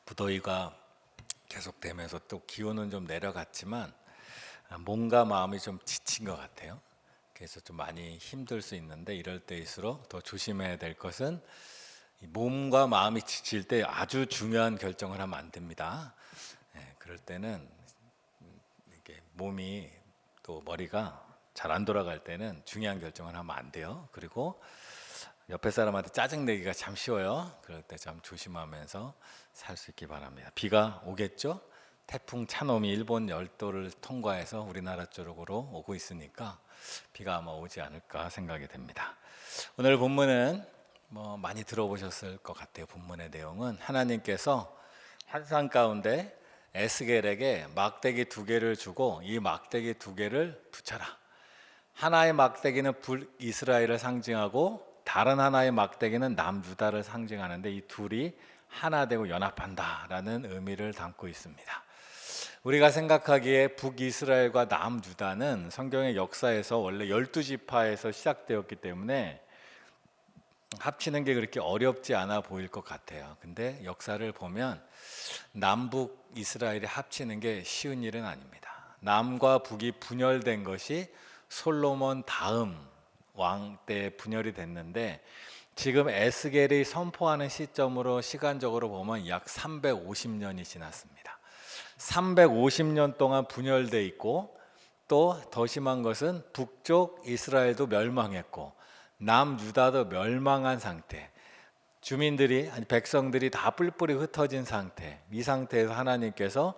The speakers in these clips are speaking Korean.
무더위가 계속되면서 또 기온은 좀 내려갔지만 몸과 마음이 좀 지친 것 같아요. 그래서 좀 많이 힘들 수 있는데 이럴 때일수록 더 조심해야 될 것은 이 몸과 마음이 지칠 때 아주 중요한 결정을 하면 안 됩니다. 그럴 때는 이게 몸이 또 머리가 잘 안 돌아갈 때는 중요한 결정을 하면 안 돼요. 그리고 옆에 사람한테 짜증내기가 참 쉬워요. 그럴 때 참 조심하면서 살 수 있기 바랍니다. 비가 오겠죠? 태풍 차놈이 일본 열도를 통과해서 우리나라 쪽으로 오고 있으니까 비가 아마 오지 않을까 생각이 됩니다. 오늘 본문은 많이 들어보셨을 것 같아요. 본문의 내용은 하나님께서 환상 가운데 에스겔에게 막대기 2개를 주고 이 막대기 2개를 붙여라. 하나의 막대기는 북이스라엘을 상징하고 다른 하나의 막대기는 남유다를 상징하는데 이 둘이 하나 되고 연합한다라는 의미를 담고 있습니다. 우리가 생각하기에 북이스라엘과 남유다는 성경의 역사에서 원래 12지파에서 시작되었기 때문에 합치는 게 그렇게 어렵지 않아 보일 것 같아요. 근데 역사를 보면 남북 이스라엘이 합치는 게 쉬운 일은 아닙니다. 남과 북이 분열된 것이 솔로몬 다음 왕 때 분열이 됐는데 지금 에스겔이 선포하는 시점으로 시간적으로 보면 약 350년이 지났습니다. 350년 동안 분열돼 있고 또 더 심한 것은 북쪽 이스라엘도 멸망했고 남유다도 멸망한 상태, 주민들이 아니 백성들이 다 뿔뿔이 흩어진 상태. 이 상태에서 하나님께서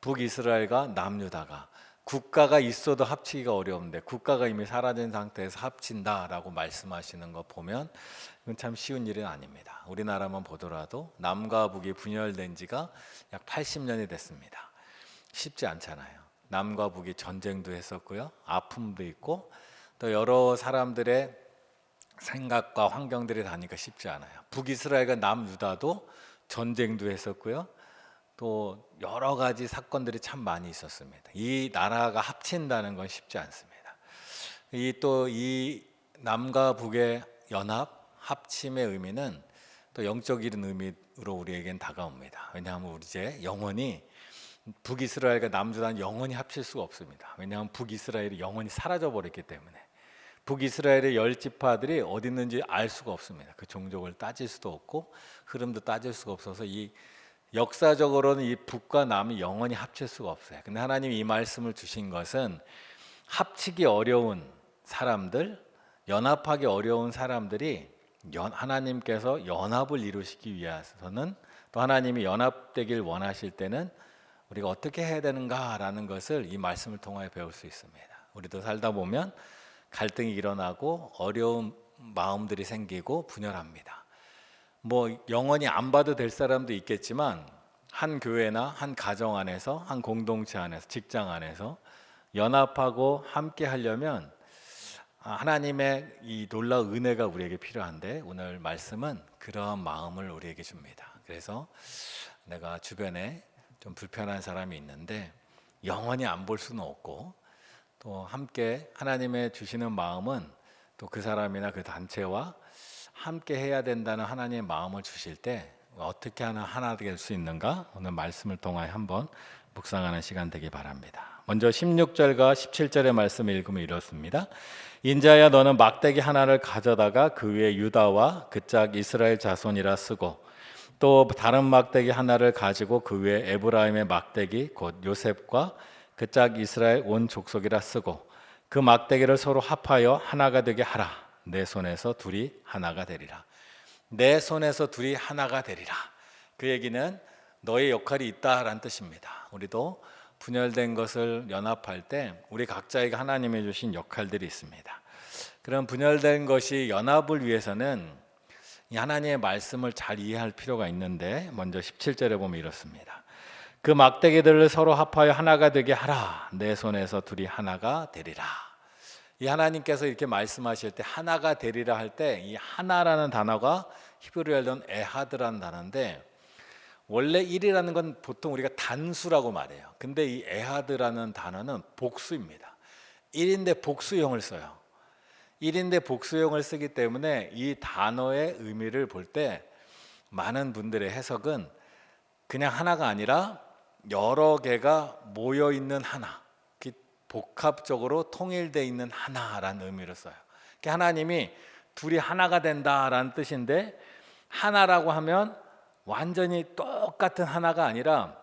북이스라엘과 남유다가 국가가 있어도 합치기가 어려운데 국가가 이미 사라진 상태에서 합친다라고 말씀하시는 거 보면 이건 참 쉬운 일은 아닙니다. 우리나라만 보더라도 남과 북이 분열된 지가 약 80년이 됐습니다. 쉽지 않잖아요. 남과 북이 전쟁도 했었고요, 아픔도 있고 또 여러 사람들의 생각과 환경들이 다니까 쉽지 않아요. 북이스라엘과 남유다도 전쟁도 했었고요, 또 여러 가지 사건들이 참 많이 있었습니다. 이 나라가 합친다는 건 쉽지 않습니다. 이 남과 북의 연합, 합침의 의미는 또 영적인 의미로 우리에겐 다가옵니다. 왜냐하면 우리 이제 영원히 북이스라엘과 남유다는 영원히 합칠 수가 없습니다. 왜냐하면 북이스라엘이 영원히 사라져 버렸기 때문에. 북이스라엘의 10지파들이 어디 있는지 알 수가 없습니다. 그 종족을 따질 수도 없고 흐름도 따질 수가 없어서 이 역사적으로는 이 북과 남이 영원히 합칠 수가 없어요. 근데 하나님이 이 말씀을 주신 것은 합치기 어려운 사람들, 연합하기 어려운 사람들이 하나님께서 연합을 이루시기 위해서는 또 하나님이 연합되길 원하실 때는 우리가 어떻게 해야 되는가라는 것을 이 말씀을 통하여 배울 수 있습니다. 우리도 살다 보면 갈등이 일어나고 어려운 마음들이 생기고 분열합니다. 영원히 안 봐도 될 사람도 있겠지만 한 교회나 한 가정 안에서, 한 공동체 안에서, 직장 안에서 연합하고 함께 하려면 하나님의 이 놀라운 은혜가 우리에게 필요한데 오늘 말씀은 그러한 마음을 우리에게 줍니다. 그래서 내가 주변에 좀 불편한 사람이 있는데 영원히 안 볼 수는 없고 또 함께 하나님의 주시는 마음은 또 그 사람이나 그 단체와 함께 해야 된다는 하나님의 마음을 주실 때 어떻게 하나 될 수 있는가? 오늘 말씀을 통하여 한번 묵상하는 시간 되기 바랍니다. 먼저 16절과 17절의 말씀을 읽으면 이렇습니다. 인자야 너는 막대기 하나를 가져다가 그 위에 유다와 그 짝 이스라엘 자손이라 쓰고 또 다른 막대기 하나를 가지고 그 위에 에브라임의 막대기 곧 요셉과 그 짝 이스라엘 온 족속이라 쓰고 그 막대기를 서로 합하여 하나가 되게 하라. 내 손에서 둘이 하나가 되리라. 내 손에서 둘이 하나가 되리라. 그 얘기는 너의 역할이 있다라는 뜻입니다. 우리도 분열된 것을 연합할 때 우리 각자에게 하나님이 주신 역할들이 있습니다. 그런 분열된 것이 연합을 위해서는 이 하나님의 말씀을 잘 이해할 필요가 있는데 먼저 17절에 보면 이렇습니다. 그 막대기들을 서로 합하여 하나가 되게 하라. 내 손에서 둘이 하나가 되리라. 이 하나님께서 이렇게 말씀하실 때 하나가 되리라 할 때 이 하나라는 단어가 히브리어로는 에하드라는 단어인데 원래 1이라는 건 보통 우리가 단수라고 말해요. 근데 이 에하드라는 단어는 복수입니다. 1인데 복수형을 써요. 1인데 복수형을 쓰기 때문에 이 단어의 의미를 볼 때 많은 분들의 해석은 그냥 하나가 아니라 여러 개가 모여 있는 하나, 복합적으로 통일되어 있는 하나라는 의미로 써요. 하나님이 둘이 하나가 된다라는 뜻인데, 하나라고 하면 완전히 똑같은 하나가 아니라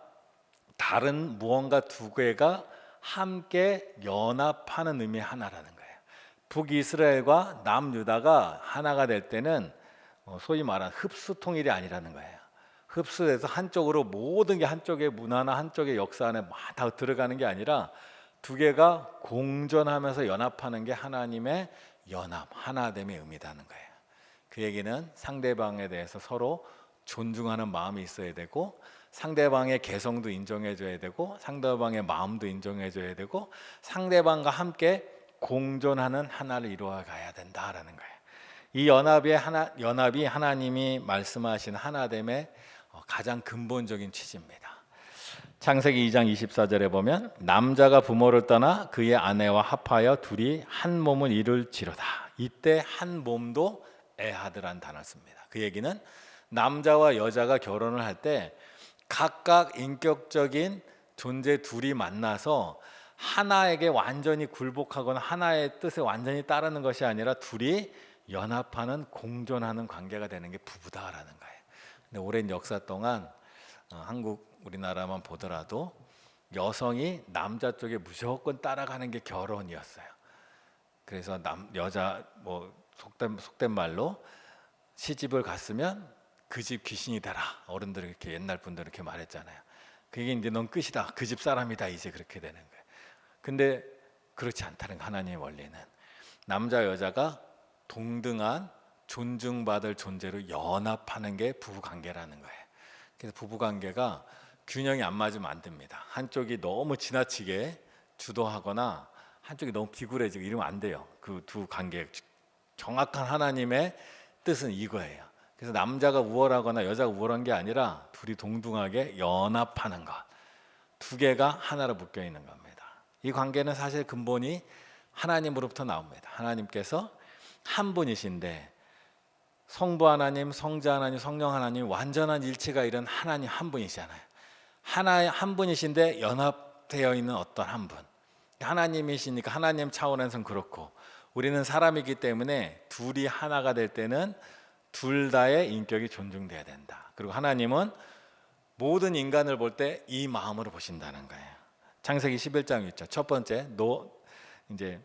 다른 무언가 두 개가 함께 연합하는 의미의 하나라는 거예요. 북이스라엘과 남유다가 하나가 될 때는 소위 말하는 흡수 통일이 아니라는 거예요. 흡수돼서 한쪽으로 모든 게 한쪽의 문화나 한쪽의 역사 안에 막 다 들어가는 게 아니라 두 개가 공존하면서 연합하는 게 하나님의 연합, 하나됨의 의미라는 거예요. 그 얘기는 상대방에 대해서 서로 존중하는 마음이 있어야 되고, 상대방의 개성도 인정해줘야 되고, 상대방의 마음도 인정해줘야 되고, 상대방과 함께 공존하는 하나를 이루어가야 된다라는 거예요. 이 연합이 하나님이 말씀하신 하나됨의 가장 근본적인 취지입니다. 창세기 2장 24절에 보면 남자가 부모를 떠나 그의 아내와 합하여 둘이 한 몸을 이룰지로다. 이때 한 몸도 에하드라는 단어를 씁니다. 그 얘기는 남자와 여자가 결혼을 할 때 각각 인격적인 존재 둘이 만나서 하나에게 완전히 굴복하거나 하나의 뜻에 완전히 따르는 것이 아니라 둘이 연합하는 공존하는 관계가 되는 게 부부다라는 거예요. 근데 오랜 역사 동안 우리나라만 보더라도 여성이 남자 쪽에 무조건 따라가는 게 결혼이었어요. 그래서 여자 속된 말로 시집을 갔으면 그 집 귀신이 되라. 어른들이 이렇게 옛날 분들 이렇게 말했잖아요. 그게 이제 넌 끝이다. 그 집 사람이다. 이제 그렇게 되는 거예요. 근데 그렇지 않다는 거, 하나님의 원리는 남자 여자가 동등한 존중받을 존재로 연합하는 게 부부관계라는 거예요. 그래서 부부관계가 균형이 안 맞으면 안 됩니다. 한쪽이 너무 지나치게 주도하거나 한쪽이 너무 비굴해지고 이러면 안 돼요. 그 두 관계 정확한 하나님의 뜻은 이거예요. 그래서 남자가 우월하거나 여자가 우월한 게 아니라 둘이 동등하게 연합하는 것, 두 개가 하나로 묶여 있는 겁니다. 이 관계는 사실 근본이 하나님으로부터 나옵니다. 하나님께서 한 분이신데 성부 하나님, 성자 하나님, 성령 하나님 완전한 일체가 이른 하나님 한 분이잖아요. 한 분이신데 연합되어 있는 어떤 한 분, 하나님이시니까 하나님 차원에서는 그렇고, 우리는 사람이기 때문에 둘이 하나가 될 때는 둘 다의 인격이 존중돼야 된다. 그리고 하나님은 모든 인간을 볼 때 이 마음으로 보신다는 거예요. 창세기 11장 있죠. 첫 번째 이제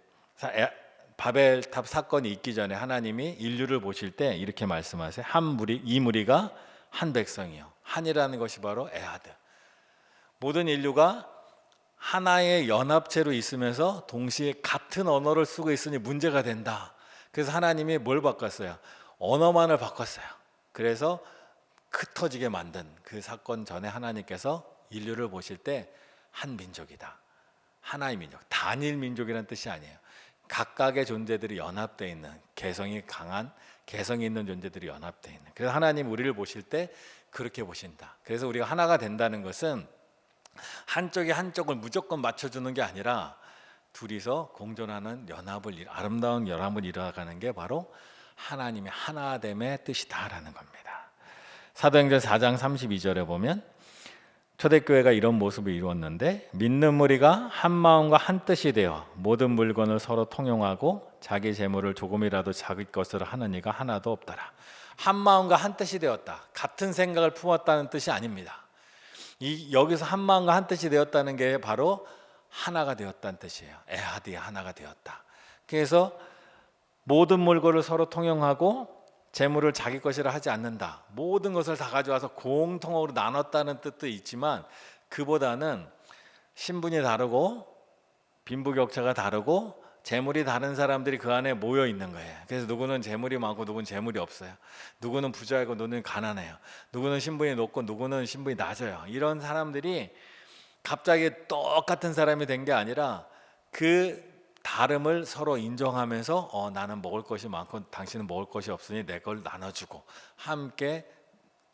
바벨탑 사건이 있기 전에 하나님이 인류를 보실 때 이렇게 말씀하세요. 이 무리가 한 백성이요. 한이라는 것이 바로 에하드. 모든 인류가 하나의 연합체로 있으면서 동시에 같은 언어를 쓰고 있으니 문제가 된다. 그래서 하나님이 뭘 바꿨어요? 언어만을 바꿨어요. 그래서 흩어지게 만든 그 사건 전에 하나님께서 인류를 보실 때 한 민족이다. 하나의 민족, 단일 민족이라는 뜻이 아니에요. 각각의 존재들이 연합되어 있는, 개성이 강한, 개성이 있는 존재들이 연합되어 있는. 그래서 하나님 우리를 보실 때 그렇게 보신다. 그래서 우리가 하나가 된다는 것은 한쪽이 한쪽을 무조건 맞춰주는 게 아니라 둘이서 공존하는 아름다운 연합을 이루어가는 게 바로 하나님의 하나됨의 뜻이다라는 겁니다. 사도행전 4장 32절에 보면 초대교회가 이런 모습을 이루었는데, 믿는 무리가 한 마음과 한 뜻이 되어 모든 물건을 서로 통용하고 자기 재물을 조금이라도 자기 것으로 하는 이가 하나도 없더라. 한 마음과 한 뜻이 되었다. 같은 생각을 품었다는 뜻이 아닙니다. 여기서 한 마음과 한 뜻이 되었다는 게 바로 하나가 되었다는 뜻이에요. 에하드의 하나가 되었다. 그래서 모든 물건을 서로 통용하고 재물을 자기 것이라 하지 않는다. 모든 것을 다 가져와서 공통으로 나눴다는 뜻도 있지만, 그보다는 신분이 다르고 빈부격차가 다르고 재물이 다른 사람들이 그 안에 모여 있는 거예요. 그래서 누구는 재물이 많고 누구는 재물이 없어요. 누구는 부자이고 누구는 가난해요. 누구는 신분이 높고 누구는 신분이 낮아요. 이런 사람들이 갑자기 똑같은 사람이 된 게 아니라 그 다름을 서로 인정하면서 나는 먹을 것이 많고 당신은 먹을 것이 없으니 내 걸 나눠주고 함께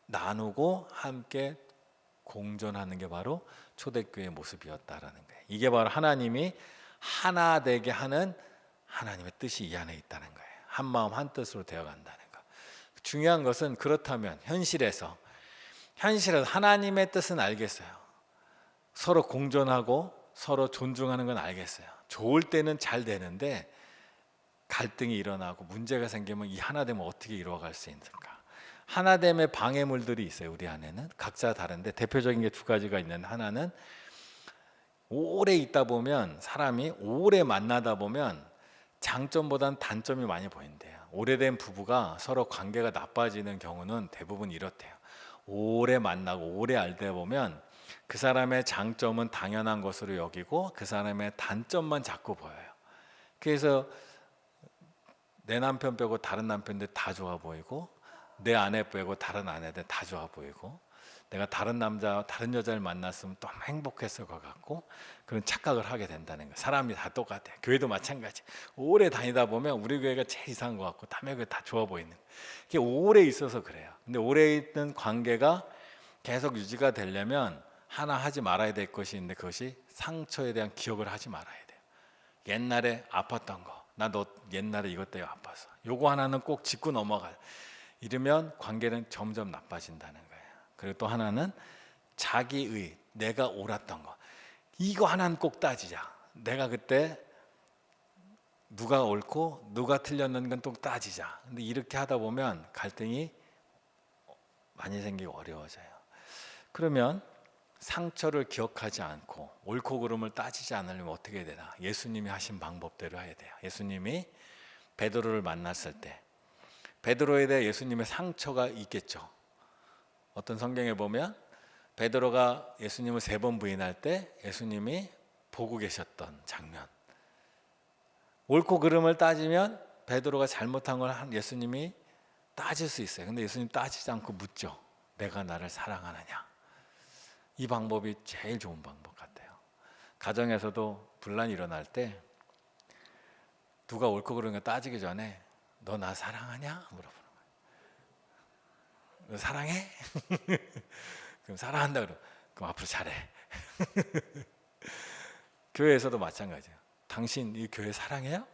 나누고 함께 공존하는 게 바로 초대교회의 모습이었다라는 거예요. 이게 바로 하나님이 하나 되게 하는 하나님의 뜻이 이 안에 있다는 거예요. 한 마음 한 뜻으로 되어 간다는 거. 중요한 것은, 그렇다면 현실은 하나님의 뜻은 알겠어요. 서로 공존하고 서로 존중하는 건 알겠어요. 좋을 때는 잘 되는데 갈등이 일어나고 문제가 생기면 이 하나됨을 어떻게 이루어갈 수 있을까? 하나됨의 방해물들이 있어요. 우리 안에는 각자 다른데 대표적인 게 두 가지가 있는데, 하나는 오래 있다 보면, 사람이 오래 만나다 보면 장점보다는 단점이 많이 보인대요. 오래된 부부가 서로 관계가 나빠지는 경우는 대부분 이렇대요. 오래 만나고 오래 알다 보면 그 사람의 장점은 당연한 것으로 여기고 그 사람의 단점만 자꾸 보여요. 그래서 내 남편 빼고 다른 남편들 다 좋아 보이고, 내 아내 빼고 다른 아내들 다 좋아 보이고, 내가 다른 남자, 다른 여자를 만났으면 너무 행복했을 것 같고, 그런 착각을 하게 된다는 거예요. 사람이 다 똑같아요. 교회도 마찬가지. 오래 다니다 보면 우리 교회가 제일 이상한 것 같고 남의 교회 다 좋아 보이는 거예요. 이게 오래 있어서 그래요. 근데 오래 있는 관계가 계속 유지가 되려면 하나 하지 말아야 될 것이 있는데, 그것이 상처에 대한 기억을 하지 말아야 돼요. 옛날에 아팠던 거, 나 너 옛날에 이것 때문에 아팠어, 요거 하나는 꼭 짚고 넘어가요. 이러면 관계는 점점 나빠진다는 거예요. 그리고 또 하나는 자기의, 내가 옳았던 거, 이거 하나는 꼭 따지자. 내가 그때 누가 옳고 누가 틀렸는 건 또 따지자. 근데 이렇게 하다 보면 갈등이 많이 생기고 어려워져요. 그러면 상처를 기억하지 않고 옳고 그름을 따지지 않으려면 어떻게 해야 되나? 예수님이 하신 방법대로 해야 돼요. 예수님이 베드로를 만났을 때 베드로에 대해 예수님의 상처가 있겠죠. 어떤 성경에 보면 베드로가 예수님을 3번 부인할 때 예수님이 보고 계셨던 장면, 옳고 그름을 따지면 베드로가 잘못한 걸 예수님이 따질 수 있어요. 근데 예수님 따지지 않고 묻죠. 내가 나를 사랑하느냐? 이 방법이 제일 좋은 방법 같아요. 가정에서도 분란이 일어날 때 누가 옳고 그름을 따지기 전에 너 나 사랑하냐? 물어보는 거예요. 너 사랑해? 그럼 사랑한다 그럼 앞으로 잘해. 교회에서도 마찬가지예요. 당신 이 교회 사랑해요?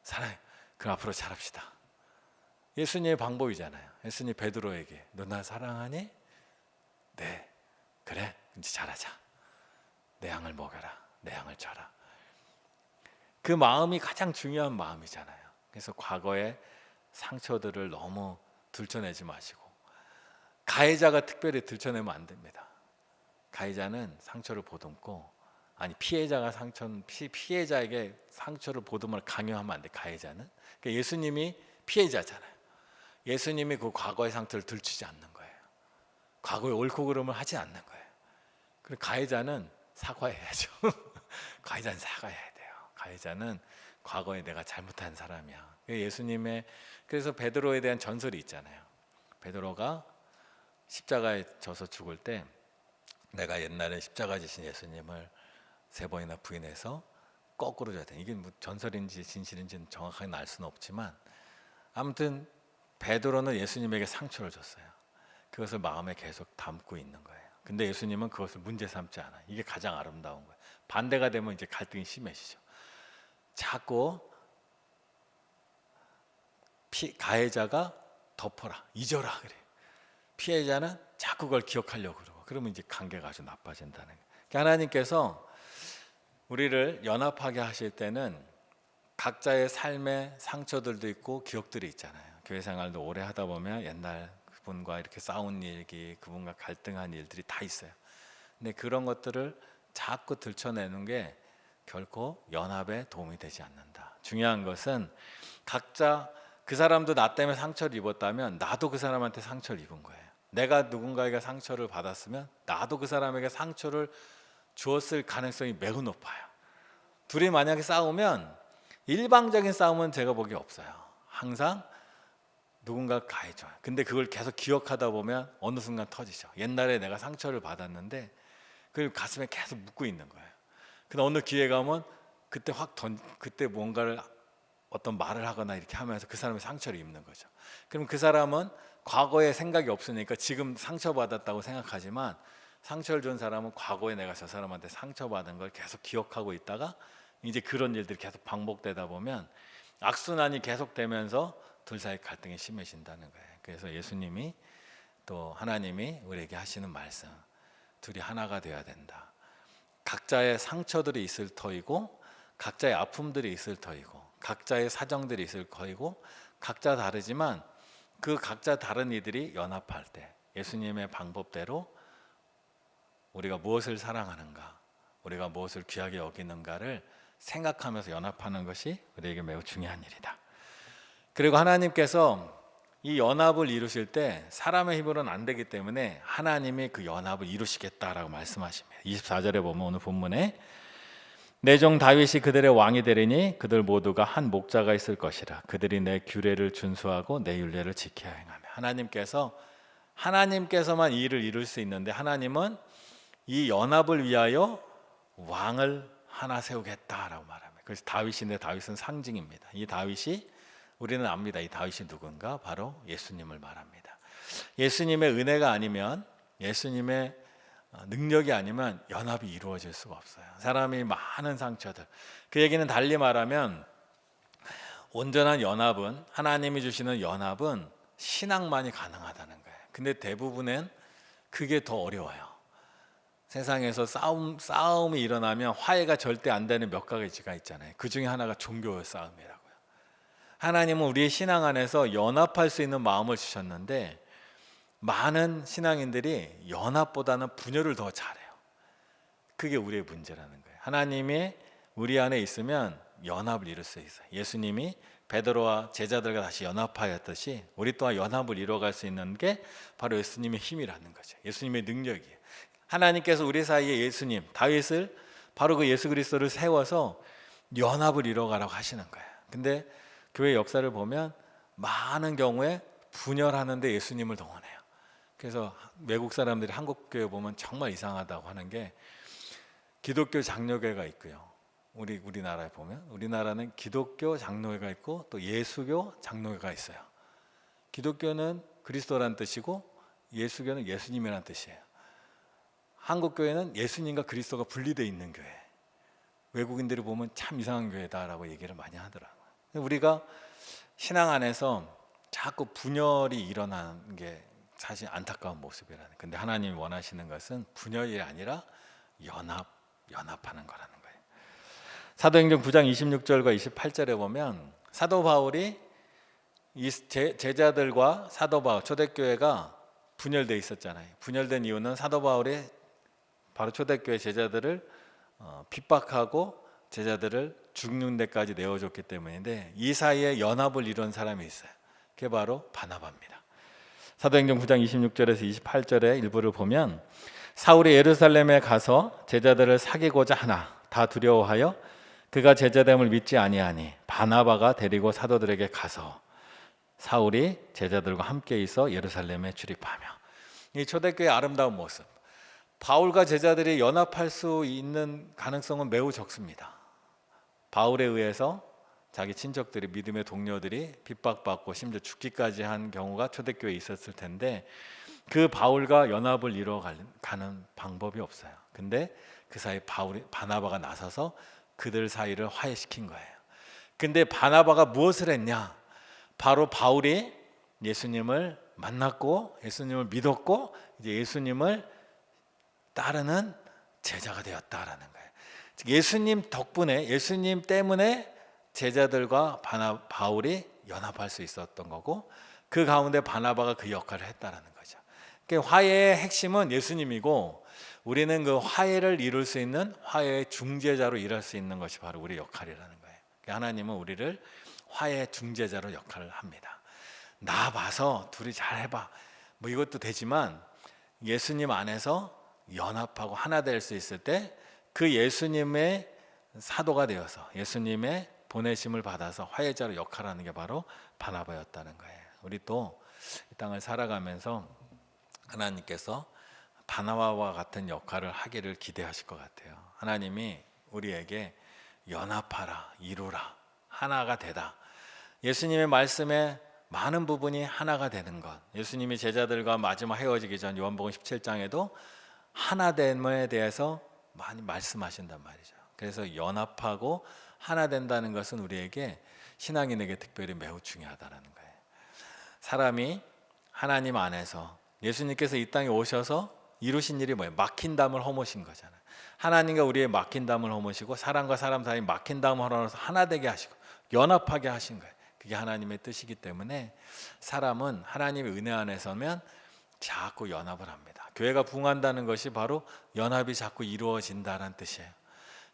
사랑해. 그럼 앞으로 잘합시다. 예수님의 방법이잖아요. 예수님 베드로에게 너 나 사랑하니? 네. 그래, 이제 잘하자. 내 양을 먹여라. 내 양을 쳐라. 그 마음이 가장 중요한 마음이잖아요. 그래서 과거의 상처들을 너무 들춰내지 마시고, 가해자가 특별히 들춰내면 안 됩니다. 가해자는 상처를 보듬고, 아니 피해자가 피해자에게 상처를 보듬을 강요하면 안 돼. 가해자는. 그러니까 예수님이 피해자잖아요. 예수님이 그 과거의 상처를 들추지 않는 거예요. 과거의 옳고 그름을 하지 않는 거예요. 그리고 가해자는 사과해야죠. 가해자는 사과해야 돼요. 가해자는 과거에 내가 잘못한 사람이야. 예수님의, 그래서 베드로에 대한 전설이 있잖아요. 베드로가 십자가에 져서 죽을 때 내가 옛날에 십자가 지신 예수님을 3번이나 부인해서 거꾸로 져야 돼. 이게 뭐 전설인지 진실인지는 정확하게 알 수는 없지만, 아무튼 베드로는 예수님에게 상처를 줬어요. 그것을 마음에 계속 담고 있는 거예요. 근데 예수님은 그것을 문제 삼지 않아요. 이게 가장 아름다운 거예요. 반대가 되면 이제 갈등이 심해지죠. 자꾸 가해자가 덮어라, 잊어라 그래. 피해자는 자꾸 그걸 기억하려고 그러고, 그러면 이제 관계가 아주 나빠진다는 거예요. 그러니까 하나님께서 우리를 연합하게 하실 때는 각자의 삶의 상처들도 있고 기억들이 있잖아요. 교회 생활도 오래 하다 보면 옛날 그분과 이렇게 싸운 일기, 그분과 갈등한 일들이 다 있어요. 근데 그런 것들을 자꾸 들춰내는 게 결코 연합에 도움이 되지 않는다. 중요한 것은 각자, 그 사람도 나 때문에 상처를 입었다면 나도 그 사람한테 상처를 입은 거예요. 내가 누군가에게 상처를 받았으면 나도 그 사람에게 상처를 주었을 가능성이 매우 높아요. 둘이 만약에 싸우면 일방적인 싸움은 제가 보기에 없어요. 항상 누군가 가해줘요. 근데 그걸 계속 기억하다 보면 어느 순간 터지죠. 옛날에 내가 상처를 받았는데 그걸 가슴에 계속 묻고 있는 거예요. 근데 어느 기회가 오면 그때 그때 뭔가를 어떤 말을 하거나 이렇게 하면서 그 사람의 상처를 입는 거죠. 그럼 그 사람은 과거에 생각이 없으니까 지금 상처받았다고 생각하지만, 상처를 준 사람은 과거에 내가 저 사람한테 상처받은 걸 계속 기억하고 있다가 이제 그런 일들이 계속 반복되다 보면 악순환이 계속되면서 둘 사이 갈등이 심해진다는 거예요. 그래서 예수님이 또 하나님이 우리에게 하시는 말씀, 둘이 하나가 되어야 된다. 각자의 상처들이 있을 터이고 각자의 아픔들이 있을 터이고 각자의 사정들이 있을 터이고 각자 다르지만 그 각자 다른 이들이 연합할 때 예수님의 방법대로 우리가 무엇을 사랑하는가, 우리가 무엇을 귀하게 여기는가를 생각하면서 연합하는 것이 우리에게 매우 중요한 일이다. 그리고 하나님께서 이 연합을 이루실 때 사람의 힘으로는 안 되기 때문에 하나님이 그 연합을 이루시겠다라고 말씀하십니다. 24절에 보면 오늘 본문에 내 종 다윗이 그들의 왕이 되리니 그들 모두가 한 목자가 있을 것이라. 그들이 내 규례를 준수하고 내 율례를 지켜야 행하며. 하나님께서만 이 일을 이룰 수 있는데 하나님은 이 연합을 위하여 왕을 하나 세우겠다라고 말합니다. 그래서 다윗인데 다윗은 상징입니다. 이 다윗이 우리는 압니다. 이 다윗이 누군가? 바로 예수님을 말합니다. 예수님의 은혜가 아니면, 예수님의 능력이 아니면 연합이 이루어질 수가 없어요. 사람이 많은 상처들, 그 얘기는 달리 말하면 온전한 연합은, 하나님이 주시는 연합은 신앙만이 가능하다는 거예요. 근데 대부분은 그게 더 어려워요. 세상에서 싸움이 일어나면 화해가 절대 안 되는 몇 가지가 있잖아요. 그 중에 하나가 종교의 싸움이라고요. 하나님은 우리의 신앙 안에서 연합할 수 있는 마음을 주셨는데 많은 신앙인들이 연합보다는 분열을 더 잘해요. 그게 우리의 문제라는 거예요. 하나님이 우리 안에 있으면 연합을 이룰 수 있어요. 예수님이 베드로와 제자들과 다시 연합하였듯이 우리 또한 연합을 이루어갈 수 있는 게 바로 예수님의 힘이라는 거죠. 예수님의 능력이에요. 하나님께서 우리 사이에 예수님, 다윗을, 바로 그 예수 그리스도를 세워서 연합을 이루어가라고 하시는 거예요. 근데 교회 역사를 보면 많은 경우에 분열하는데 예수님을 동원해요. 그래서 외국 사람들이 한국 교회 보면 정말 이상하다고 하는 게 기독교 장로교회가 있고요. 우리나라에 보면 우리나라는 기독교 장로교회가 있고 또 예수교 장로교회가 있어요. 기독교는 그리스도란 뜻이고 예수교는 예수님이란 뜻이에요. 한국 교회는 예수님과 그리스도가 분리되어 있는 교회. 외국인들이 보면 참 이상한 교회다라고 얘기를 많이 하더라고요. 우리가 신앙 안에서 자꾸 분열이 일어나는 게 사실 안타까운 모습이라는. 근데 하나님이 원하시는 것은 분열이 아니라 연합하는 거라는 거예요. 사도행전 9장 26절과 28절에 보면 사도 바울이 이 제자들과 사도 바울 초대교회가 분열돼 있었잖아요. 분열된 이유는 사도 바울이 바로 초대교회 제자들을 핍박하고 제자들을 죽는 데까지 내어줬기 때문인데 이 사이에 연합을 이룬 사람이 있어요. 그게 바로 바나바입니다. 사도행전 9장 26절에서 28절의 일부를 보면 사울이 예루살렘에 가서 제자들을 사귀고자 하나 다 두려워하여 그가 제자됨을 믿지 아니하니 바나바가 데리고 사도들에게 가서 사울이 제자들과 함께 있어 예루살렘에 출입하며. 이 초대교회의 아름다운 모습, 바울과 제자들이 연합할 수 있는 가능성은 매우 적습니다. 바울에 의해서 자기 친척들이, 믿음의 동료들이 핍박받고 심지어 죽기까지 한 경우가 초대교회에 있었을 텐데 그 바울과 연합을 이루어가는 방법이 없어요. 근데 그 사이 바나바가 나서서 그들 사이를 화해시킨 거예요. 근데 바나바가 무엇을 했냐? 바로 바울이 예수님을 만났고 예수님을 믿었고 이제 예수님을 따르는 제자가 되었다라는 거예요. 예수님 덕분에, 예수님 때문에 제자들과 바울이 연합할 수 있었던 거고 그 가운데 바나바가 그 역할을 했다라는 거죠. 그러니까 화해의 핵심은 예수님이고 우리는 그 화해를 이룰 수 있는 화해의 중재자로 일할 수 있는 것이 바로 우리의 역할이라는 거예요. 그러니까 하나님은 우리를 화해의 중재자로 역할을 합니다. 나 봐서 둘이 잘 해봐 뭐 이것도 되지만 예수님 안에서 연합하고 하나 될 수 있을 때 그 예수님의 사도가 되어서 예수님의 보내심을 받아서 화해자로 역할하는 게 바로 바나바였다는 거예요. 우리 또 이 땅을 살아가면서 하나님께서 바나바와 같은 역할을 하기를 기대하실 것 같아요. 하나님이 우리에게 연합하라, 이루라, 하나가 되다. 예수님의 말씀에 많은 부분이 하나가 되는 것. 예수님이 제자들과 마지막 헤어지기 전 요한복음 17장에도 하나됨에 대해서 많이 말씀하신단 말이죠. 그래서 연합하고 하나 된다는 것은 우리에게 신앙인에게 특별히 매우 중요하다는 거예요. 사람이 하나님 안에서 예수님께서 이 땅에 오셔서 이루신 일이 뭐예요? 막힌 담을 허무신 거잖아요. 하나님과 우리의 막힌 담을 허무시고 사람과 사람 사이 막힌 담을 헐어서 하나 되게 하시고 연합하게 하신 거예요. 그게 하나님의 뜻이기 때문에 사람은 하나님의 은혜 안에 서면 자꾸 연합을 합니다. 교회가 부흥한다는 것이 바로 연합이 자꾸 이루어진다는 뜻이에요.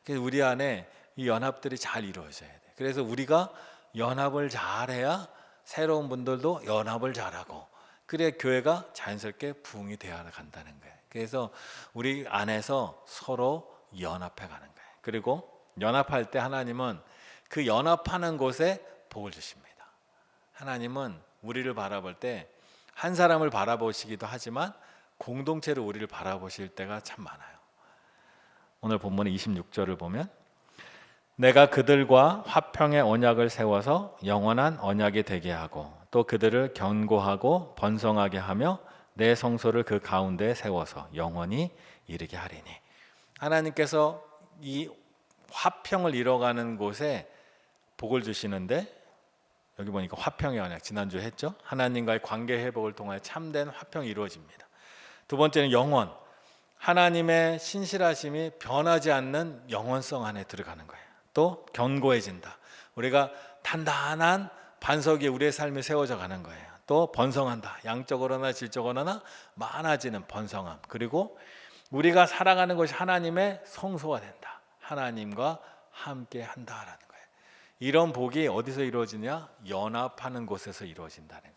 그래서 우리 안에 이 연합들이 잘 이루어져야 돼. 그래서 우리가 연합을 잘해야 새로운 분들도 연합을 잘하고, 그래야 교회가 자연스럽게 부흥이 되어 간다는 거예요. 그래서 우리 안에서 서로 연합해 가는 거예요. 그리고 연합할 때 하나님은 그 연합하는 곳에 복을 주십니다. 하나님은 우리를 바라볼 때 한 사람을 바라보시기도 하지만 공동체로 우리를 바라보실 때가 참 많아요. 오늘 본문의 26절을 보면 내가 그들과 화평의 언약을 세워서 영원한 언약이 되게 하고 또 그들을 견고하고 번성하게 하며 내 성소를 그 가운데에 세워서 영원히 이르게 하리니. 하나님께서 이 화평을 이뤄가는 곳에 복을 주시는데, 여기 보니까 화평의 언약 지난주에 했죠. 하나님과의 관계 회복을 통하여 참된 화평이 이루어집니다. 두 번째는 영원, 하나님의 신실하심이 변하지 않는 영원성 안에 들어가는 거예요. 또 견고해진다, 우리가 단단한 반석 위에 우리의 삶이 세워져 가는 거예요. 또 번성한다, 양적으로나 질적으로나 많아지는 번성함. 그리고 우리가 살아가는 것이 하나님의 성소가 된다, 하나님과 함께 한다라는 거예요. 이런 복이 어디서 이루어지냐? 연합하는 곳에서 이루어진다는 거예요.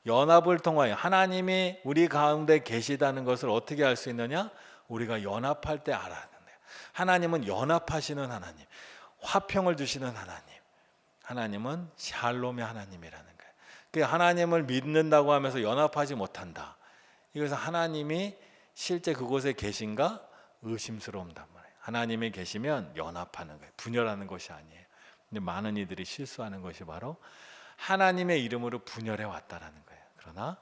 연합을 통하여 하나님이 우리 가운데 계시다는 것을 어떻게 알 수 있느냐? 우리가 연합할 때 알아야 된대요. 하나님은 연합하시는 하나님, 화평을 주시는 하나님, 하나님은 샬롬의 하나님이라는 거예요. 그 하나님을 믿는다고 하면서 연합하지 못한다, 이것은 하나님이 실제 그곳에 계신가 의심스러운단 말이에요. 하나님이 계시면 연합하는 거예요. 분열하는 것이 아니에요. 근데 많은 이들이 실수하는 것이 바로 하나님의 이름으로 분열해 왔다라는 거예요. 그러나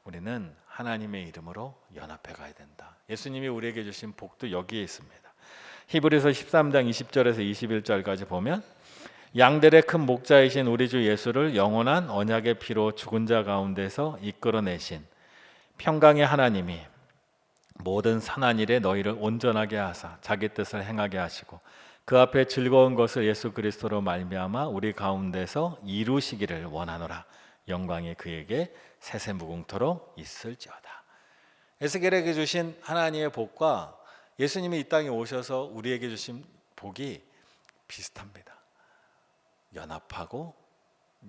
우리는 하나님의 이름으로 연합해 가야 된다. 예수님이 우리에게 주신 복도 여기에 있습니다. 히브리서 13장 20절에서 21절까지 보면 양들의 큰 목자이신 우리 주 예수를 영원한 언약의 피로 죽은 자 가운데서 이끌어내신 평강의 하나님이 모든 선한 일에 너희를 온전하게 하사 자기 뜻을 행하게 하시고 그 앞에 즐거운 것을 예수 그리스도로 말미암아 우리 가운데서 이루시기를 원하노라. 영광이 그에게 세세무궁토록 있을지어다. 에스겔에게 주신 하나님의 복과 예수님이 이 땅에 오셔서 우리에게 주신 복이 비슷합니다. 연합하고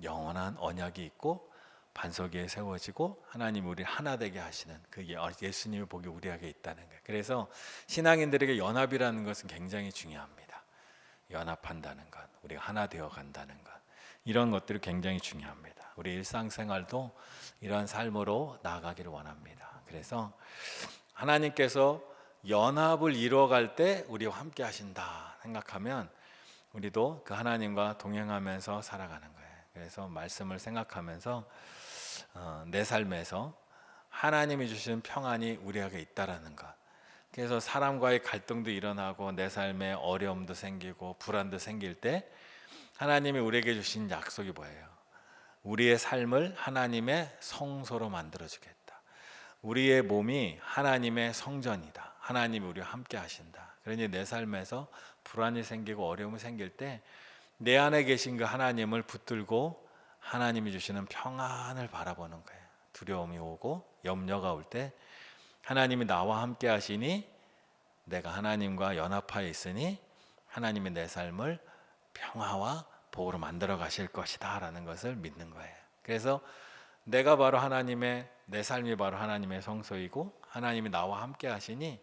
영원한 언약이 있고 반석 위에 세워지고 하나님 우리 하나 되게 하시는 그게 예수님의 복이 우리에게 있다는 거예요. 그래서 신앙인들에게 연합이라는 것은 굉장히 중요합니다. 연합한다는 것, 우리가 하나 되어 간다는 것, 이런 것들이 굉장히 중요합니다. 우리 일상생활도 이러한 삶으로 나아가기를 원합니다. 그래서 하나님께서 연합을 이루어갈 때 우리와 함께 하신다 생각하면 우리도 그 하나님과 동행하면서 살아가는 거예요. 그래서 말씀을 생각하면서 내 삶에서 하나님이 주신 평안이 우리에게 있다라는 것, 그래서 사람과의 갈등도 일어나고 내 삶에 어려움도 생기고 불안도 생길 때 하나님이 우리에게 주신 약속이 뭐예요? 우리의 삶을 하나님의 성소로 만들어주겠다. 우리의 몸이 하나님의 성전이다. 하나님이 우리와 함께 하신다. 그러니 내 삶에서 불안이 생기고 어려움이 생길 때 내 안에 계신 그 하나님을 붙들고 하나님이 주시는 평안을 바라보는 거예요. 두려움이 오고 염려가 올 때 하나님이 나와 함께 하시니 내가 하나님과 연합하여 있으니 하나님이 내 삶을 평화와 복으로 만들어 가실 것이다 라는 것을 믿는 거예요. 그래서 내가 바로 하나님의, 내 삶이 바로 하나님의 성소이고 하나님이 나와 함께 하시니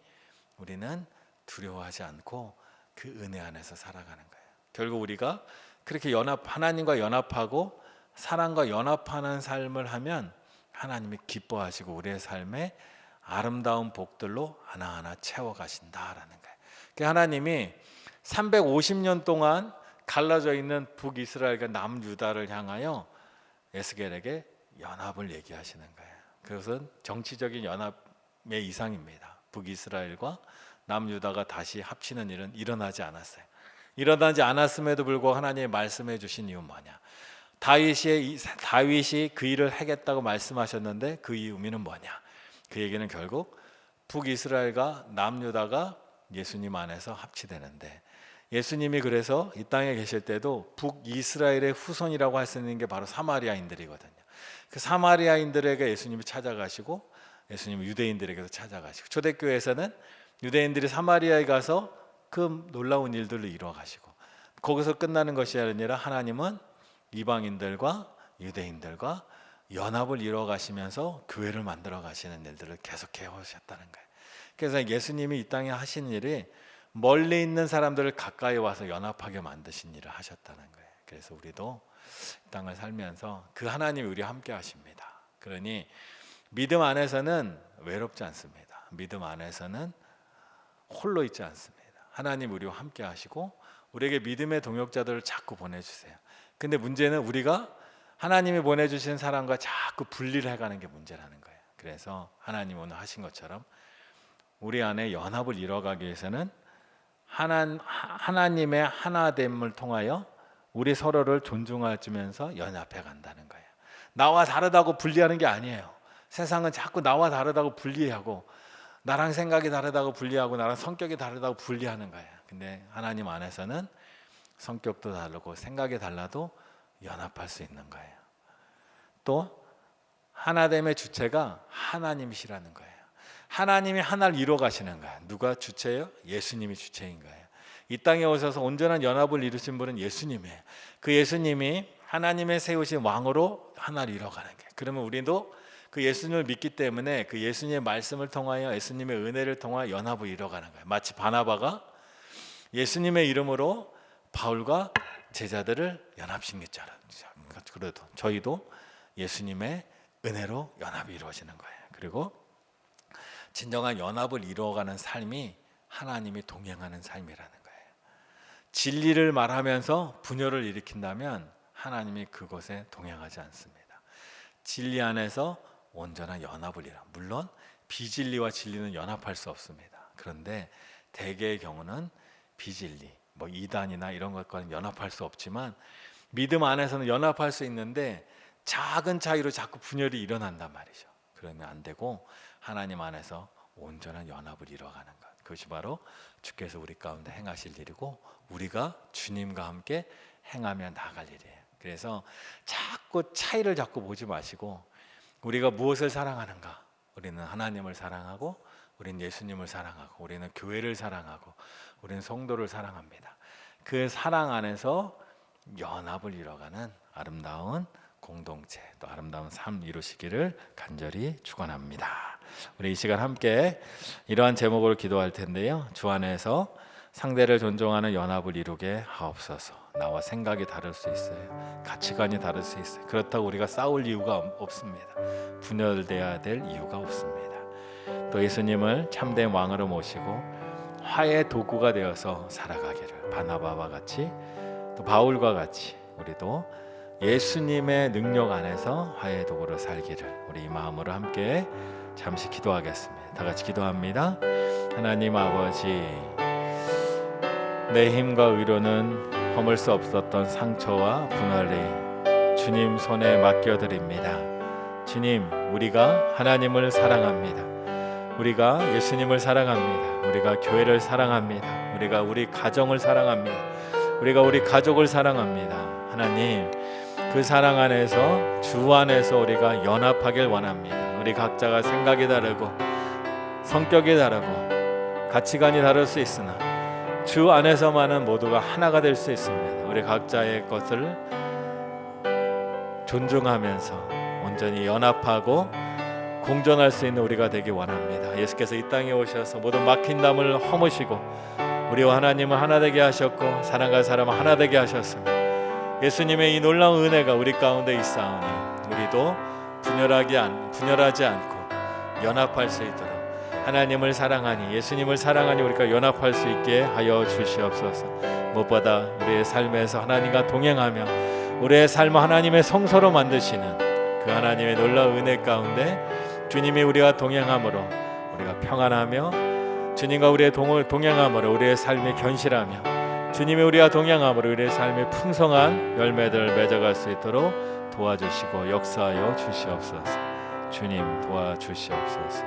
우리는 두려워하지 않고 그 은혜 안에서 살아가는 거예요. 결국 우리가 그렇게 하나님과 연합하고 사랑과 연합하는 삶을 하면 하나님이 기뻐하시고 우리의 삶에 아름다운 복들로 하나하나 채워가신다라는 거예요. 하나님이 350년 동안 갈라져 있는 북이스라엘과 남유다를 향하여 에스겔에게 연합을 얘기하시는 거예요. 그것은 정치적인 연합의 이상입니다. 북이스라엘과 남유다가 다시 합치는 일은 일어나지 않았어요. 일어나지 않았음에도 불구하고 하나님이 말씀해 주신 이유는 뭐냐? 다윗이 그 일을 하겠다고 말씀하셨는데 그 의미는 뭐냐? 그 얘기는 결국 북이스라엘과 남유다가 예수님 안에서 합치되는데, 예수님이 그래서 이 땅에 계실 때도 북이스라엘의 후손이라고 할 수 있는 게 바로 사마리아인들이거든요. 그 사마리아인들에게 예수님이 찾아가시고, 예수님은 유대인들에게도 찾아가시고, 초대교회에서는 유대인들이 사마리아에 가서 그 놀라운 일들을 이루어 가시고, 거기서 끝나는 것이 아니라 하나님은 이방인들과 유대인들과 연합을 이루어 가시면서 교회를 만들어 가시는 일들을 계속해 오셨다는 거예요. 그래서 예수님이 이 땅에 하신 일이 멀리 있는 사람들을 가까이 와서 연합하게 만드신 일을 하셨다는 거예요. 그래서 우리도 이 땅을 살면서 그 하나님이 우리와 함께 하십니다. 그러니 믿음 안에서는 외롭지 않습니다. 믿음 안에서는 홀로 있지 않습니다. 하나님 우리와 함께 하시고 우리에게 믿음의 동역자들을 자꾸 보내주세요. 근데 문제는 우리가 하나님이 보내주신 사람과 자꾸 분리를 해가는 게 문제라는 거예요. 그래서 하나님 오늘 하신 것처럼 우리 안에 연합을 이뤄가기 위해서는 하나님의 하나됨을 통하여 우리 서로를 존중해주면서 연합해 간다는 거예요. 나와 다르다고 분리하는 게 아니에요. 세상은 자꾸 나와 다르다고 분리하고, 나랑 생각이 다르다고 분리하고, 나랑 성격이 다르다고 분리하는 거예요. 근데 하나님 안에서는 성격도 다르고 생각이 달라도 연합할 수 있는 거예요. 또 하나됨의 주체가 하나님이시라는 거예요. 하나님이 하나를 이루어 가시는 거예요. 누가 주체예요? 예수님이 주체인 거예요. 이 땅에 오셔서 온전한 연합을 이루신 분은 예수님이에요. 그 예수님이 하나님의 세우신 왕으로 하나를 이루어가는 거예요. 그러면 우리도 그 예수님을 믿기 때문에 그 예수님의 말씀을 통하여, 예수님의 은혜를 통하여 연합을 이루어가는 거예요. 마치 바나바가 예수님의 이름으로 바울과 제자들을 연합시켰잖아요. 그래도 저희도 예수님의 은혜로 연합이 이루어지는 거예요. 그리고 진정한 연합을 이루어가는 삶이 하나님이 동행하는 삶이라는 거예요. 진리를 말하면서 분열을 일으킨다면 하나님이 그것에 동행하지 않습니다. 진리 안에서 온전한 연합을 이루어, 물론 비진리와 진리는 연합할 수 없습니다. 그런데 대개의 경우는 비진리, 이단이나 이런 것과는 연합할 수 없지만 믿음 안에서는 연합할 수 있는데 작은 차이로 자꾸 분열이 일어난단 말이죠. 그러면 안 되고 하나님 안에서 온전한 연합을 이루어가는 것, 그것이 바로 주께서 우리 가운데 행하실 일이고 우리가 주님과 함께 행하며 나아갈 일이에요. 그래서 자꾸 차이를 자꾸 보지 마시고 우리가 무엇을 사랑하는가? 우리는 하나님을 사랑하고, 우리는 예수님을 사랑하고, 우리는 교회를 사랑하고, 우리는 성도를 사랑합니다. 그 사랑 안에서 연합을 이뤄가는 아름다운 공동체, 또 아름다운 삶 이루시기를 간절히 축원합니다. 우리 이 시간 함께 이러한 제목으로 기도할 텐데요. 주 안에서 상대를 존중하는 연합을 이루게 하옵소서. 나와 생각이 다를 수 있어요. 가치관이 다를 수 있어요. 그렇다고 우리가 싸울 이유가 없습니다. 분열돼야 될 이유가 없습니다. 또 예수님을 참된 왕으로 모시고 화해의 도구가 되어서 살아가기를, 바나바와 같이 또 바울과 같이 우리도 예수님의 능력 안에서 화해의 도구로 살기를, 우리 이 마음으로 함께 잠시 기도하겠습니다. 다 같이 기도합니다. 하나님 아버지, 내 힘과 의로는 허물 수 없었던 상처와 분할이 주님 손에 맡겨드립니다. 주님, 우리가 하나님을 사랑합니다. 우리가 예수님을 사랑합니다. 우리가 교회를 사랑합니다. 우리가 우리 가정을 사랑합니다. 우리가 우리 가족을 사랑합니다. 하나님, 그 사랑 안에서, 주 안에서 우리가 연합하길 원합니다. 우리 각자가 생각이 다르고 성격이 다르고 가치관이 다를 수 있으나 주 안에서만은 모두가 하나가 될 수 있습니다. 우리 각자의 것을 존중하면서 온전히 연합하고 공존할 수 있는 우리가 되기 원합니다. 예수께서 이 땅에 오셔서 모든 막힌 담을 허무시고 우리와 하나님을 하나 되게 하셨고 사랑과 사람을 하나 되게 하셨습니다. 예수님의 이 놀라운 은혜가 우리 가운데 있사오니 우리도 분열하지 않고 연합할 수 있도록 하나님을 사랑하니, 예수님을 사랑하니 우리가 연합할 수 있게 하여 주시옵소서. 무엇보다 우리의 삶에서 하나님과 동행하며 우리의 삶을 하나님의 성소로 만드시는 그 하나님의 놀라운 은혜 가운데 주님이 우리와 동행함으로 우리가 평안하며, 주님과 우리의 동행함으로 우리의 삶이 견실하며, 주님이 우리와 동행함으로 우리의 삶이 풍성한 열매들을 맺어갈 수 있도록 도와주시고 역사하여 주시옵소서. 주님 도와주시옵소서.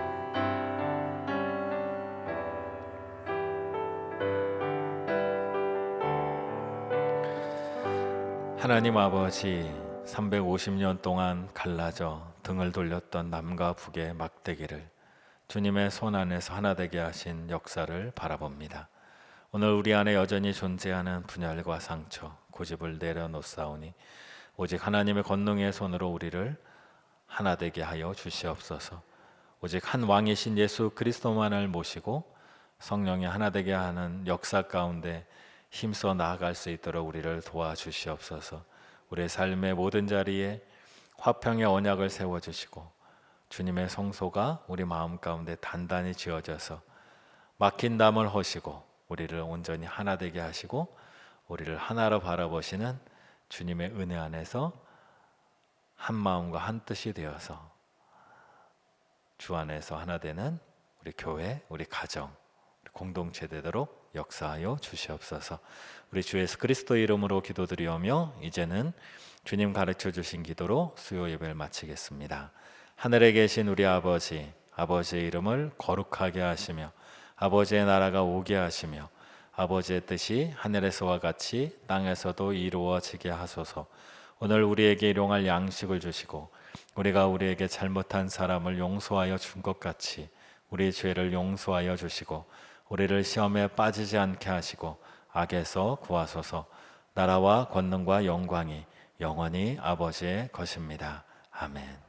하나님 아버지, 350년 동안 갈라져 등을 돌렸던 남과 북의 막대기를 주님의 손 안에서 하나 되게 하신 역사를 바라봅니다. 오늘 우리 안에 여전히 존재하는 분열과 상처, 고집을 내려놓사오니 오직 하나님의 권능의 손으로 우리를 하나 되게 하여 주시옵소서. 오직 한 왕이신 예수 그리스도만을 모시고 성령이 하나 되게 하는 역사 가운데 힘써 나아갈 수 있도록 우리를 도와주시옵소서. 우리의 삶의 모든 자리에 화평의 언약을 세워주시고 주님의 성소가 우리 마음 가운데 단단히 지어져서 막힌 담을 허시고 우리를 온전히 하나 되게 하시고 우리를 하나로 바라보시는 주님의 은혜 안에서 한 마음과 한 뜻이 되어서 주 안에서 하나 되는 우리 교회, 우리 가정, 우리 공동체 되도록 역사하여 주시옵소서. 우리 주 예수 그리스도 이름으로 기도드리오며 이제는 주님 가르쳐 주신 기도로 수요 예배를 마치겠습니다. 하늘에 계신 우리 아버지, 아버지의 이름을 거룩하게 하시며 아버지의 나라가 오게 하시며 아버지의 뜻이 하늘에서와 같이 땅에서도 이루어지게 하소서. 오늘 우리에게 일용할 양식을 주시고 우리가 우리에게 잘못한 사람을 용서하여 준 것 같이 우리 죄를 용서하여 주시고 우리를 시험에 빠지지 않게 하시고 악에서 구하소서. 나라와 권능과 영광이 영원히 아버지의 것입니다. 아멘.